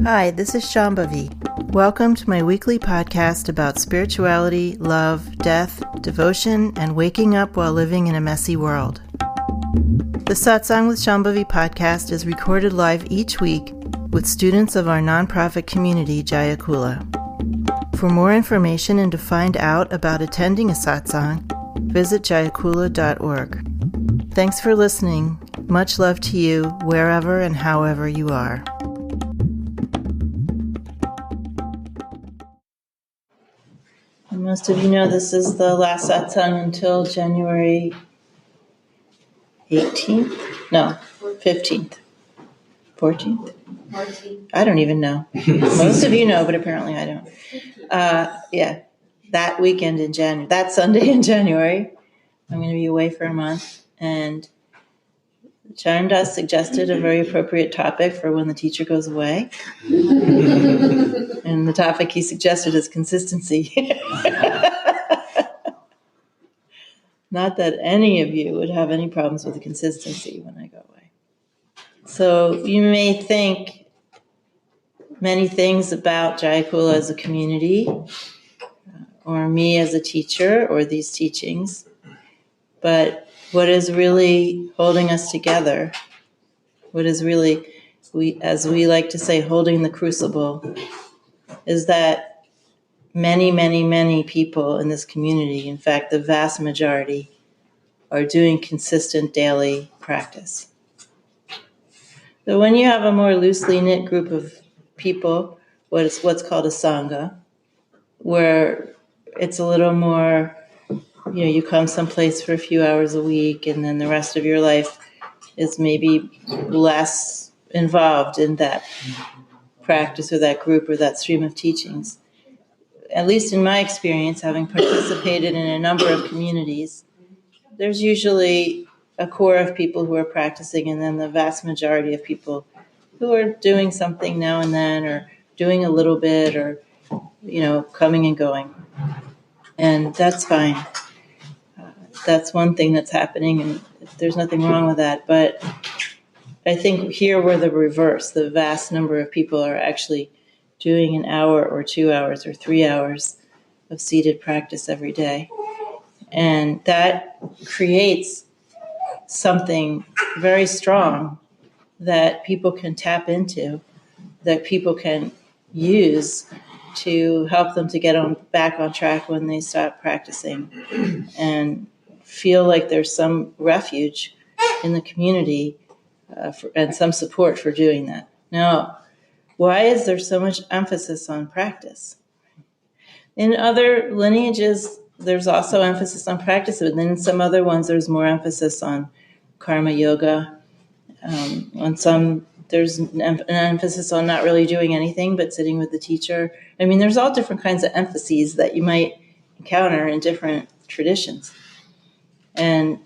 Hi, this is Shambhavi. Welcome to my weekly podcast about spirituality, love, death, devotion, and waking up while living in a messy world. The Satsang with Shambhavi podcast is recorded live each week with students of our nonprofit community, Jaya Kula. For more information and to find out about attending a satsang, visit jayakula.org. Thanks for listening. Much love to you, wherever and however you are. Most of you know this is the last satsang until January 18th? No, 15th. 14th? 14th. I don't even know. Most of you know, but apparently I don't. That weekend in January, that Sunday in January, I'm going to be away for a month. And Charandas suggested a very appropriate topic for when the teacher goes away. And the topic he suggested is consistency. Not that any of you would have any problems with the consistency when I go away. So you may think many things about Jaya Kula as a community, or me as a teacher, or these teachings. But what is really holding us together, what is really, as we like to say, holding the crucible, is that many, many, many people in this community, in fact, the vast majority, are doing consistent daily practice. So when you have a more loosely knit group of people, what's called a sangha, where it's a little more, you come someplace for a few hours a week, and then the rest of your life is maybe less involved in that practice or that group or that stream of teachings. At least in my experience, having participated in a number of communities, there's usually a core of people who are practicing, and then the vast majority of people who are doing something now and then, or doing a little bit, or, coming and going. And that's fine. That's one thing that's happening, and there's nothing wrong with that. But I think here we're the reverse. The vast number of people are actually doing an hour or 2 hours or 3 hours of seated practice every day. And that creates something very strong that people can tap into, that people can use to help them to get back on track when they stop practicing and feel like there's some refuge in the community and some support for doing that. Now, why is there so much emphasis on practice? In other lineages, there's also emphasis on practice, but then in some other ones, there's more emphasis on karma yoga. On some, there's an emphasis on not really doing anything, but sitting with the teacher. I mean, there's all different kinds of emphases that you might encounter in different traditions. And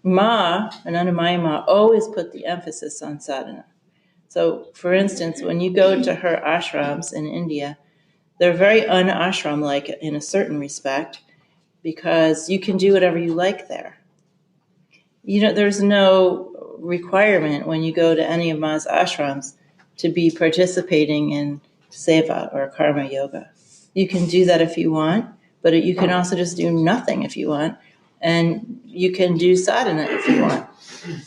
Anandamayi Ma, always put the emphasis on sadhana. So, for instance, when you go to her ashrams in India, they're very un-ashram-like in a certain respect, because you can do whatever you like there. There's no requirement when you go to any of Ma's ashrams to be participating in seva or karma yoga. You can do that if you want, but you can also just do nothing if you want, and you can do sadhana if you want.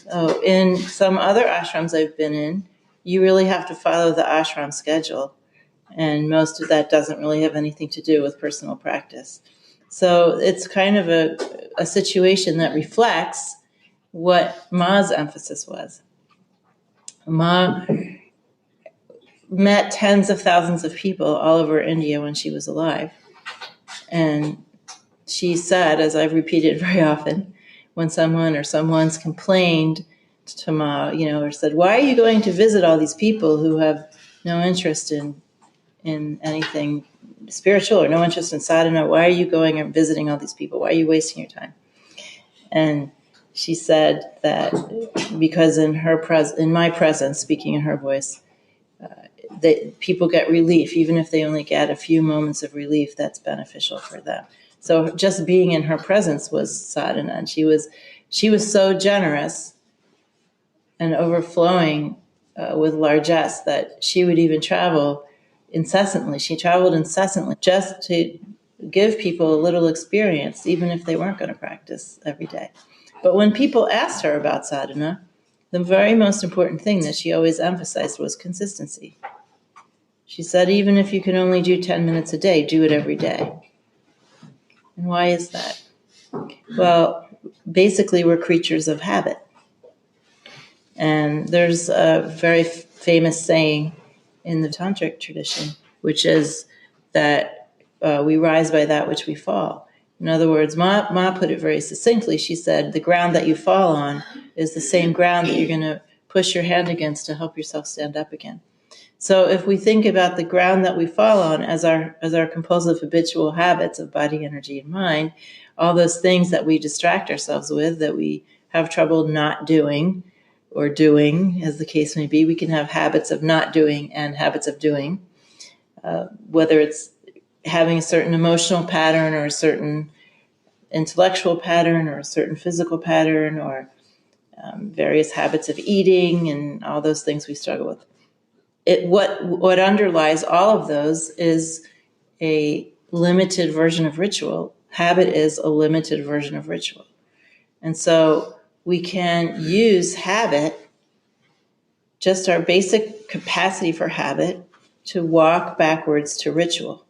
So in some other ashrams I've been in, you really have to follow the ashram schedule, and most of that doesn't really have anything to do with personal practice. So it's kind of a situation that reflects what Ma's emphasis was. Ma met tens of thousands of people all over India when she was alive. And she said, as I've repeated very often, when someone or someone's complained to Ma, or said, why are you going to visit all these people who have no interest in anything spiritual or no interest in sadhana? Why are you going and visiting all these people? Why are you wasting your time? And she said that because in my presence, speaking in her voice, people get relief, even if they only get a few moments of relief. That's beneficial for them. So just being in her presence was sadhana, and she was so generous and overflowing with largesse that she would even travel incessantly. She traveled incessantly just to give people a little experience, even if they weren't going to practice every day. But when people asked her about sadhana, the very most important thing that she always emphasized was consistency. She said, even if you can only do 10 minutes a day, do it every day. And why is that? Well, basically, we're creatures of habit. And there's a very famous saying in the tantric tradition, which is that we rise by that which we fall. In other words, Ma put it very succinctly. She said, the ground that you fall on is the same ground that you're going to push your hand against to help yourself stand up again. So if we think about the ground that we fall on as our compulsive habitual habits of body, energy, and mind, all those things that we distract ourselves with, that we have trouble not doing or doing, as the case may be, we can have habits of not doing and habits of doing, whether it's having a certain emotional pattern or a certain intellectual pattern or a certain physical pattern or various habits of eating and all those things we struggle with. What underlies all of those is a limited version of ritual. Habit is a limited version of ritual. And so we can use habit, just our basic capacity for habit, to walk backwards to ritual,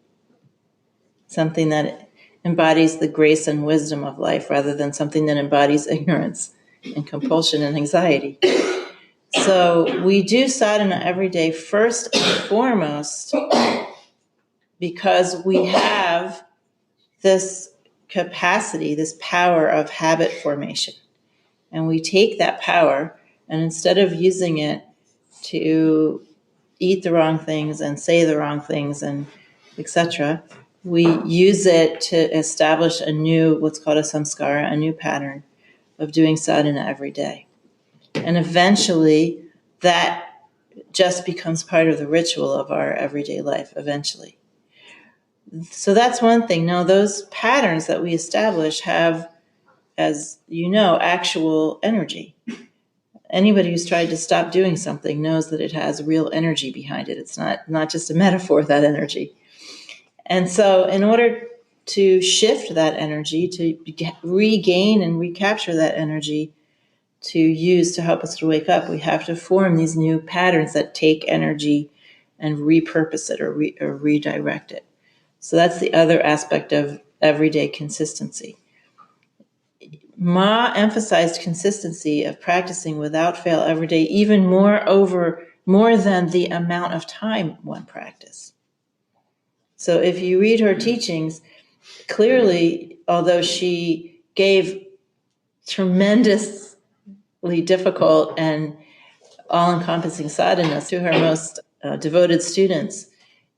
something that embodies the grace and wisdom of life rather than something that embodies ignorance and compulsion and anxiety. So we do sadhana every day, first and foremost, because we have this capacity, this power of habit formation. And we take that power, and instead of using it to eat the wrong things and say the wrong things and etc., we use it to establish a new, what's called a samskara, a new pattern of doing sadhana every day. And eventually that just becomes part of the ritual of our everyday life, eventually. So that's one thing. Now, those patterns that we establish have, as you know, actual energy. Anybody who's tried to stop doing something knows that it has real energy behind it. It's not just a metaphor, that energy. And so in order to shift that energy, to regain and recapture that energy to use to help us to wake up, we have to form these new patterns that take energy and repurpose it or redirect it. So that's the other aspect of everyday consistency. Ma emphasized consistency of practicing without fail every day, even more than the amount of time one practice. So if you read her teachings, clearly, although she gave tremendously difficult and all-encompassing sadhana to her most devoted students,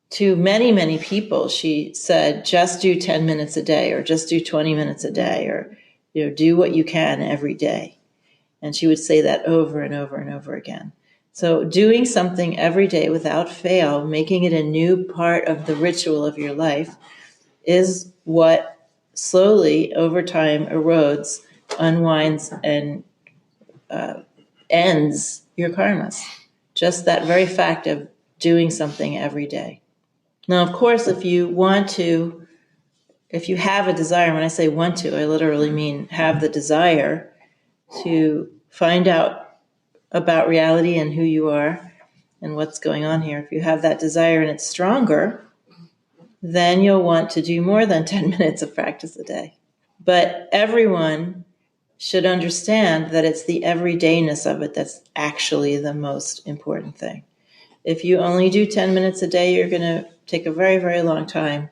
to many, many people, she said, just do 10 minutes a day, or just do 20 minutes a day, or do what you can every day. And she would say that over and over and over again. So doing something every day without fail, making it a new part of the ritual of your life, is what slowly, over time, erodes, unwinds, and ends your karmas. Just that very fact of doing something every day. Now, of course, if you have a desire, when I say want to, I literally mean have the desire to find out about reality and who you are and what's going on here. If you have that desire and it's stronger, then you'll want to do more than 10 minutes of practice a day. But everyone should understand that it's the everydayness of it that's actually the most important thing. If you only do 10 minutes a day, you're going to take a very, very long time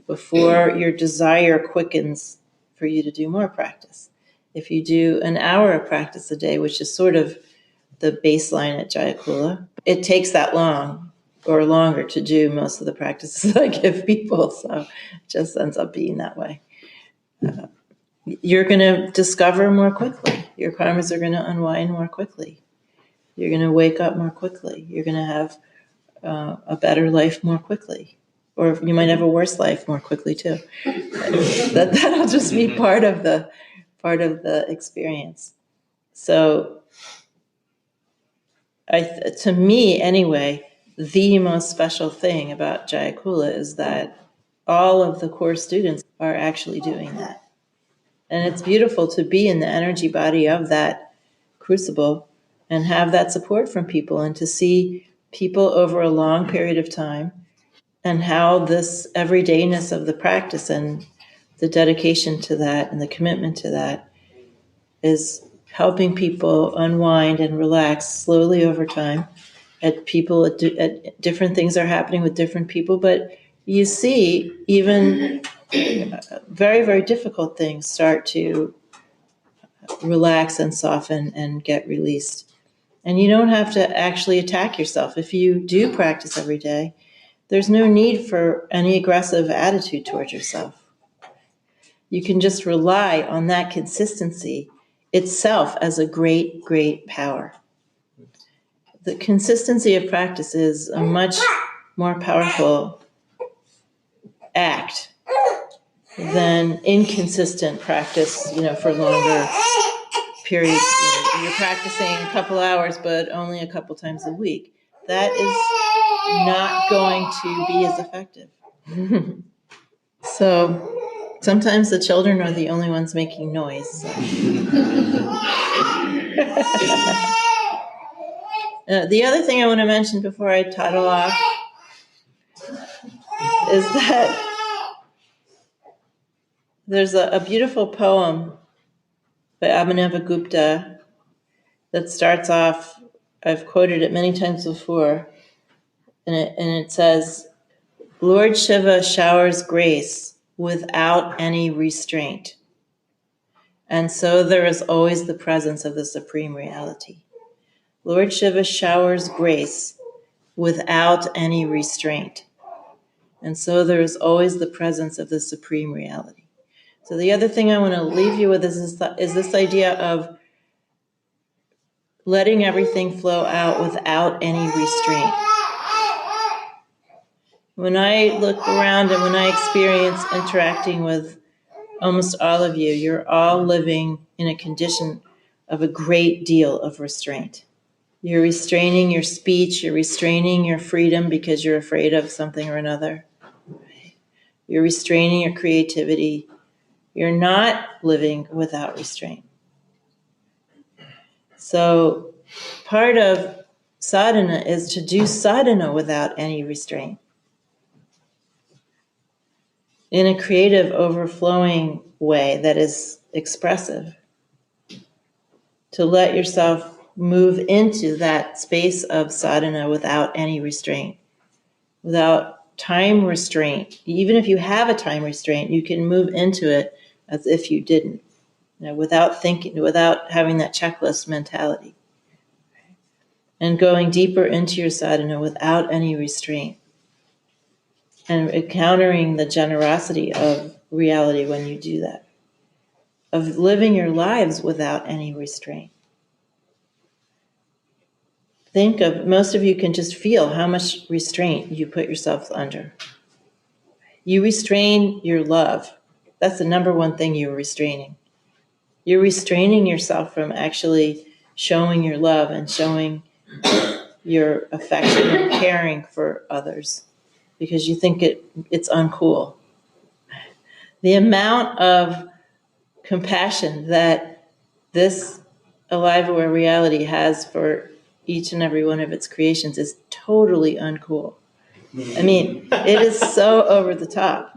before your desire quickens for you to do more practice. If you do an hour of practice a day, which is sort of the baseline at Jaya Kula, it takes that long or longer to do most of the practices I give people. So it just ends up being that way. You're going to discover more quickly. Your karmas are going to unwind more quickly. You're going to wake up more quickly. You're going to have a better life more quickly. Or you might have a worse life more quickly too. That'll just be part of the experience. So to me anyway, the most special thing about Jaya Kula is that all of the core students are actually doing that. And it's beautiful to be in the energy body of that crucible and have that support from people, and to see people over a long period of time, and how this everydayness of the practice and the dedication to that and the commitment to that is helping people unwind and relax slowly over time. At different things are happening with different people, but you see even very, very difficult things start to relax and soften and get released. And you don't have to actually attack yourself. If you do practice every day, there's no need for any aggressive attitude towards yourself. You can just rely on that consistency itself as a great, great power. The consistency of practice is a much more powerful act than inconsistent practice, for longer periods. You're practicing a couple hours, but only a couple times a week. That is not going to be as effective. So sometimes the children are the only ones making noise. So. The other thing I want to mention before I toddle off is that there's a beautiful poem by Abhinavagupta that starts off, I've quoted it many times before, and it says, Lord Shiva showers grace without any restraint. And so there is always the presence of the Supreme Reality. Lord Shiva showers grace without any restraint. And so there is always the presence of the Supreme Reality. So the other thing I want to leave you with is this idea of letting everything flow out without any restraint. When I look around and when I experience interacting with almost all of you, you're all living in a condition of a great deal of restraint. You're restraining your speech, you're restraining your freedom because you're afraid of something or another. You're restraining your creativity. You're not living without restraint. So part of sadhana is to do sadhana without any restraint, in a creative, overflowing way that is expressive. To let yourself move into that space of sadhana without any restraint, without time restraint. Even if you have a time restraint, you can move into it as if you didn't, without thinking, without having that checklist mentality. And going deeper into your sadhana without any restraint. And encountering the generosity of reality when you do that. Of living your lives without any restraint. Think of, most of you can just feel how much restraint you put yourself under. You restrain your love. That's the number one thing you're restraining. You're restraining yourself from actually showing your love and showing your affection and caring for others because you think it's uncool. The amount of compassion that this alive aware reality has for each and every one of its creations is totally uncool. I mean, it is so over the top.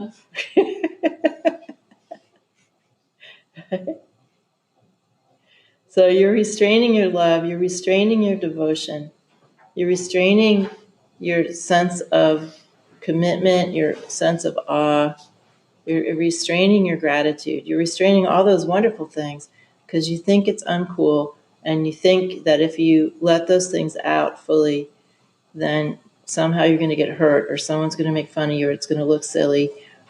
So you're restraining your love, you're restraining your devotion, you're restraining your sense of commitment, your sense of awe, you're restraining your gratitude, you're restraining all those wonderful things because you think it's uncool and you think that if you let those things out fully, then somehow you're going to get hurt or someone's going to make fun of you or it's going to look silly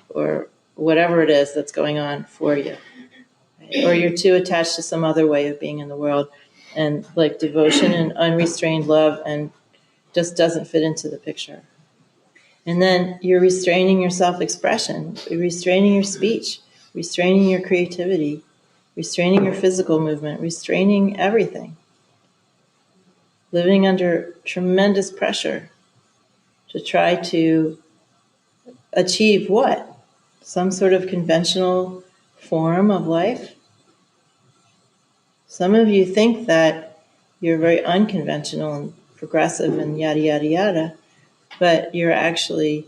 or whatever it is that's going on for you. Or you're too attached to some other way of being in the world, and like devotion and unrestrained love and just doesn't fit into the picture. And then you're restraining your self-expression, you're restraining your speech, restraining your creativity, restraining your physical movement, restraining everything. living under tremendous pressure to try to achieve what? Some sort of conventional form of life? Some of you think that you're very unconventional and progressive and yada, yada, yada, but you're actually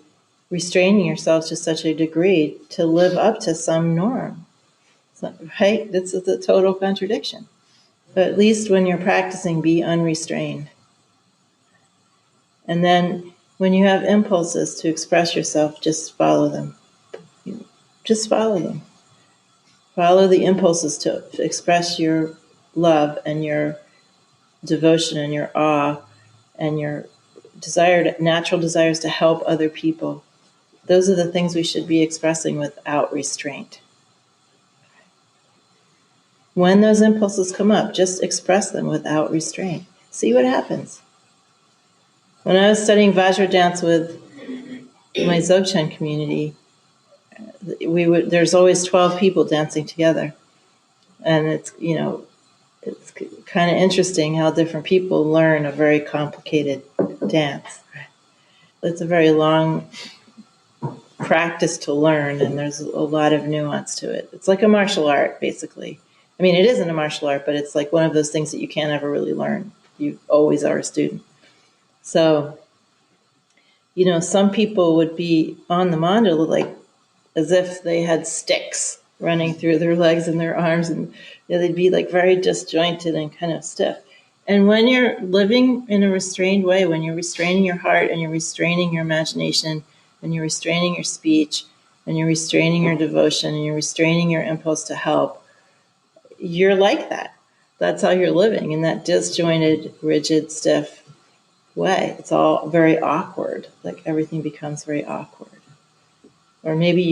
restraining yourself to such a degree to live up to some norm. Right? This is a total contradiction. But at least when you're practicing, be unrestrained. And then when you have impulses to express yourself, just follow them. Just follow them. Follow the impulses to express your love and your devotion and your awe and your natural desires to help other people. Those are the things we should be expressing without restraint. When those impulses come up, just express them without restraint. See what happens. When I was studying Vajra dance with my Dzogchen community, there's always 12 people dancing together. And it's kind of interesting how different people learn a very complicated dance. It's a very long practice to learn, and there's a lot of nuance to it. It's like a martial art, basically. I mean, it isn't a martial art, but it's like one of those things that you can't ever really learn. You always are a student. So, some people would be on the mandala like as if they had sticks running through their legs and their arms, and they'd be like very disjointed and kind of stiff. And when you're living in a restrained way, when you're restraining your heart and you're restraining your imagination and you're restraining your speech and you're restraining your devotion and you're restraining your impulse to help, you're like that. That's how you're living, in that disjointed, rigid, stiff way. It's all very awkward. Like everything becomes very awkward. Or maybe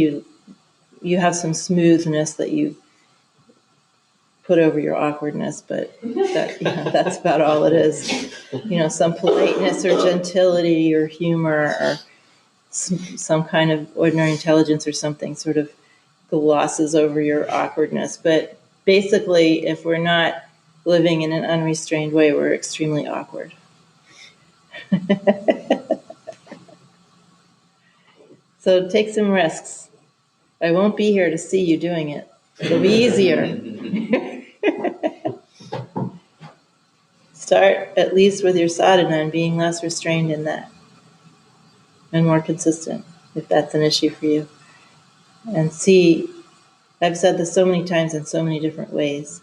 you have some smoothness that you put over your awkwardness, but that's about all it is. Some politeness or gentility or humor or some kind of ordinary intelligence or something sort of glosses over your awkwardness. But basically, if we're not living in an unrestrained way, we're extremely awkward. So take some risks. I won't be here to see you doing it. It'll be easier. Start at least with your sadhana and being less restrained in that and more consistent, if that's an issue for you. And see, I've said this so many times in so many different ways,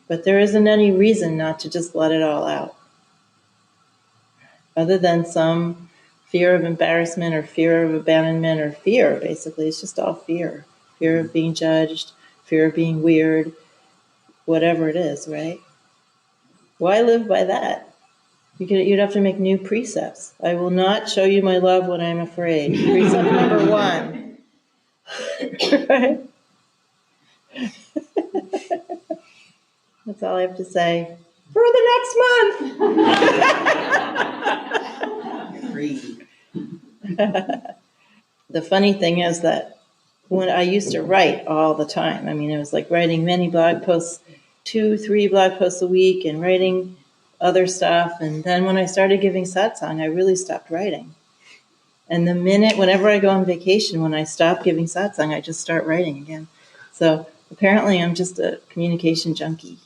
but there isn't any reason not to just let it all out. Other than some fear of embarrassment or fear of abandonment or fear, basically. It's just all fear. Fear of being judged, fear of being weird, whatever it is, right? Why live by that? You'd have to make new precepts. I will not show you my love when I'm afraid. Precept number 1. Right? That's all I have to say for the next month. The funny thing is that when I used to write all the time, I mean, it was like writing many blog posts, 2-3 blog posts a week, and writing other stuff. And then when I started giving satsang, I really stopped writing. And whenever I go on vacation, when I stop giving satsang, I just start writing again. So apparently I'm just a communication junkie.